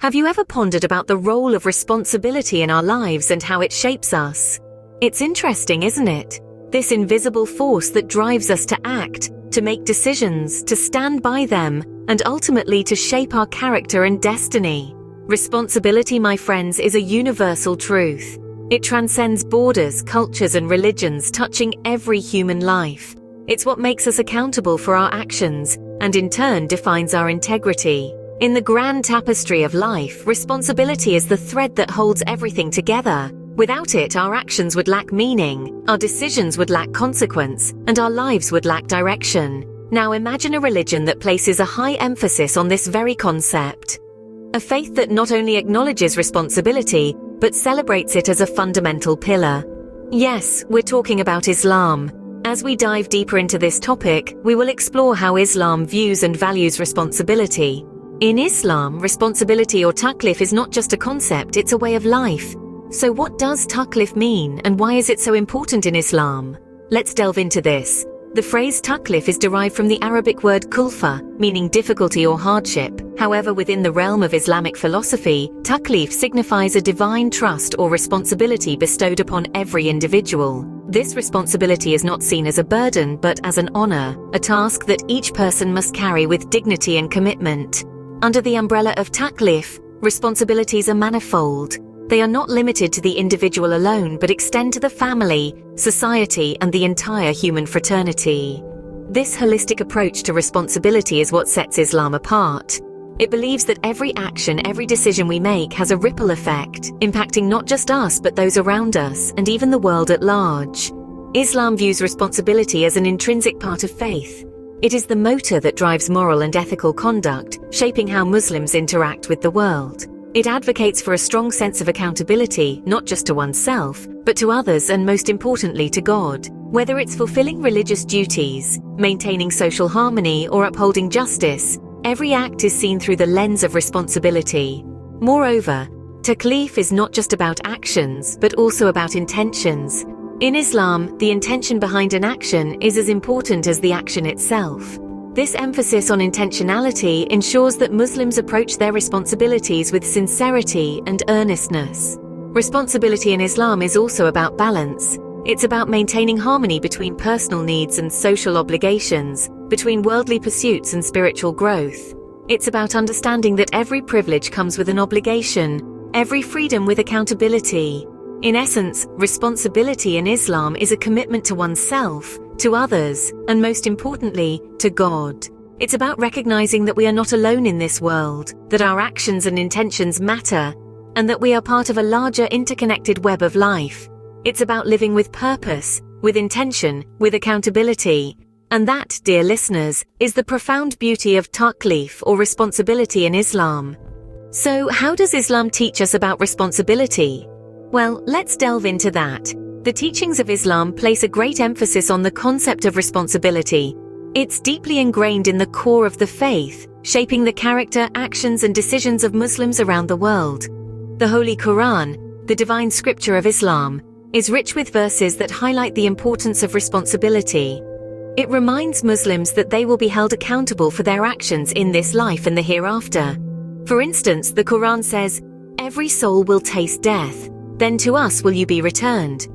Have you ever pondered about the role of responsibility in our lives and how it shapes us? It's interesting, isn't it? This invisible force that drives us to act, to make decisions, to stand by them, and ultimately to shape our character and destiny. Responsibility, my friends, is a universal truth. It transcends borders, cultures, and religions, touching every human life. It's what makes us accountable for our actions, and in turn defines our integrity. In the grand tapestry of life, responsibility is the thread that holds everything together. Without it, our actions would lack meaning, our decisions would lack consequence, and our lives would lack direction. Now imagine a religion that places a high emphasis on this very concept. A faith that not only acknowledges responsibility, but celebrates it as a fundamental pillar. Yes, we're talking about Islam. As we dive deeper into this topic, we will explore how Islam views and values responsibility. In Islam, responsibility or taklif is not just a concept, it's a way of life. So what does taklif mean, and why is it so important in Islam? Let's delve into this. The phrase taklif is derived from the Arabic word kulfa, meaning difficulty or hardship. However, within the realm of Islamic philosophy, taklif signifies a divine trust or responsibility bestowed upon every individual. This responsibility is not seen as a burden, but as an honor, a task that each person must carry with dignity and commitment. Under the umbrella of taklif, responsibilities are manifold. They are not limited to the individual alone, but extend to the family, society, and the entire human fraternity. This holistic approach to responsibility is what sets Islam apart. It believes that every action, every decision we make has a ripple effect, impacting not just us but those around us, and even the world at large. Islam views responsibility as an intrinsic part of faith. It is the motor that drives moral and ethical conduct, shaping how Muslims interact with the world. It advocates for a strong sense of accountability, not just to oneself, but to others and most importantly to God. Whether it's fulfilling religious duties, maintaining social harmony, or upholding justice, every act is seen through the lens of responsibility. Moreover, taklif is not just about actions, but also about intentions. In Islam, the intention behind an action is as important as the action itself. This emphasis on intentionality ensures that Muslims approach their responsibilities with sincerity and earnestness. Responsibility in Islam is also about balance. It's about maintaining harmony between personal needs and social obligations, between worldly pursuits and spiritual growth. It's about understanding that every privilege comes with an obligation, every freedom with accountability. In essence, responsibility in Islam is a commitment to oneself, to others, and most importantly, to God. It's about recognizing that we are not alone in this world, that our actions and intentions matter, and that we are part of a larger interconnected web of life. It's about living with purpose, with intention, with accountability. And that, dear listeners, is the profound beauty of taklif or responsibility in Islam. So, how does Islam teach us about responsibility? Well, let's delve into that. The teachings of Islam place a great emphasis on the concept of responsibility. It's deeply ingrained in the core of the faith, shaping the character, actions, and decisions of Muslims around the world. The Holy Quran, the divine scripture of Islam, is rich with verses that highlight the importance of responsibility. It reminds Muslims that they will be held accountable for their actions in this life and the hereafter. For instance, the Quran says, "Every soul will taste death. Then to us will you be returned."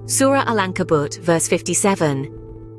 Surah Al-Ankabut, verse 57.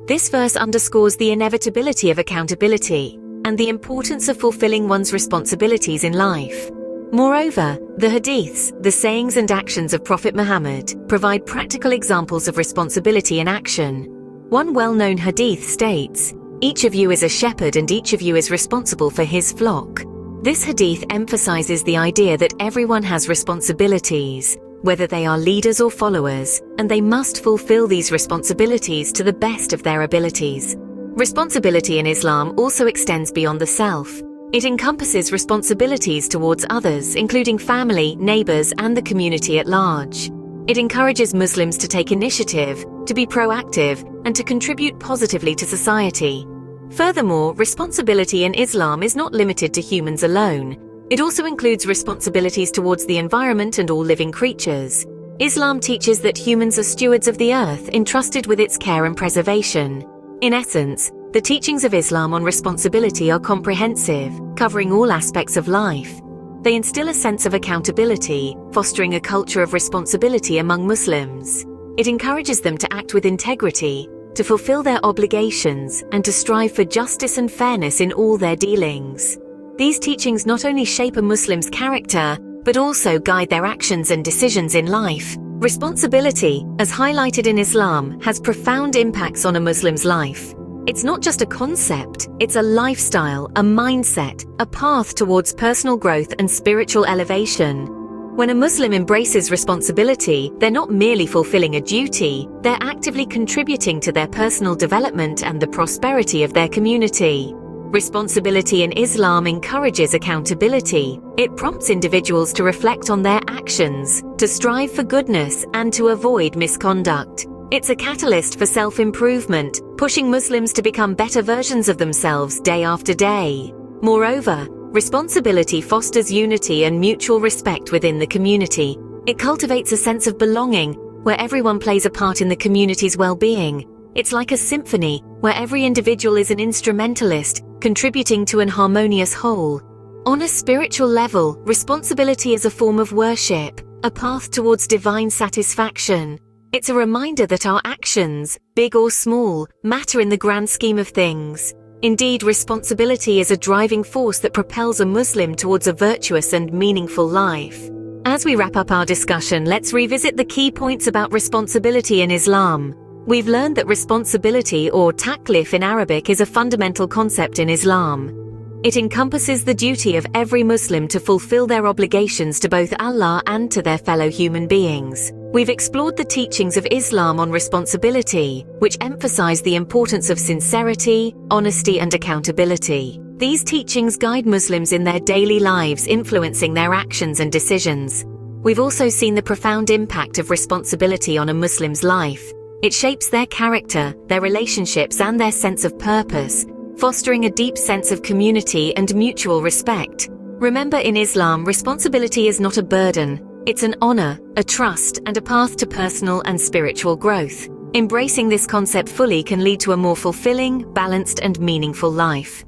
This verse underscores the inevitability of accountability and the importance of fulfilling one's responsibilities in life. Moreover, the hadiths, the sayings and actions of Prophet Muhammad, provide practical examples of responsibility in action. One well-known hadith states, "Each of you is a shepherd and each of you is responsible for his flock." This hadith emphasizes the idea that everyone has responsibilities, whether they are leaders or followers, and they must fulfill these responsibilities to the best of their abilities. Responsibility in Islam also extends beyond the self. It encompasses responsibilities towards others, including family, neighbors, and the community at large. It encourages Muslims to take initiative, to be proactive, and to contribute positively to society. Furthermore, responsibility in Islam is not limited to humans alone. It also includes responsibilities towards the environment and all living creatures. Islam teaches that humans are stewards of the earth entrusted with its care and preservation. In essence, the teachings of Islam on responsibility are comprehensive, covering all aspects of life. They instill a sense of accountability, fostering a culture of responsibility among Muslims. It encourages them to act with integrity, to fulfill their obligations, and to strive for justice and fairness in all their dealings. These teachings not only shape a Muslim's character, but also guide their actions and decisions in life. Responsibility, as highlighted in Islam, has profound impacts on a Muslim's life. It's not just a concept, it's a lifestyle, a mindset, a path towards personal growth and spiritual elevation. When a Muslim embraces responsibility, they're not merely fulfilling a duty, they're actively contributing to their personal development and the prosperity of their community. Responsibility in Islam encourages accountability. It prompts individuals to reflect on their actions, to strive for goodness, and to avoid misconduct. It's a catalyst for self-improvement, pushing Muslims to become better versions of themselves day after day. Moreover, responsibility fosters unity and mutual respect within the community. It cultivates a sense of belonging, where everyone plays a part in the community's well-being. It's like a symphony, where every individual is an instrumentalist, contributing to an harmonious whole. On a spiritual level, responsibility is a form of worship, a path towards divine satisfaction. It's a reminder that our actions, big or small, matter in the grand scheme of things. Indeed, responsibility is a driving force that propels a Muslim towards a virtuous and meaningful life. As we wrap up our discussion, let's revisit the key points about responsibility in Islam. We've learned that responsibility, or taklif in Arabic, is a fundamental concept in Islam. It encompasses the duty of every Muslim to fulfill their obligations to both Allah and to their fellow human beings. We've explored the teachings of Islam on responsibility, which emphasize the importance of sincerity, honesty, and accountability. These teachings guide Muslims in their daily lives, influencing their actions and decisions. We've also seen the profound impact of responsibility on a Muslim's life. It shapes their character, their relationships, and their sense of purpose, fostering a deep sense of community and mutual respect. Remember, in Islam, responsibility is not a burden. It's an honor, a trust, and a path to personal and spiritual growth. Embracing this concept fully can lead to a more fulfilling, balanced, and meaningful life.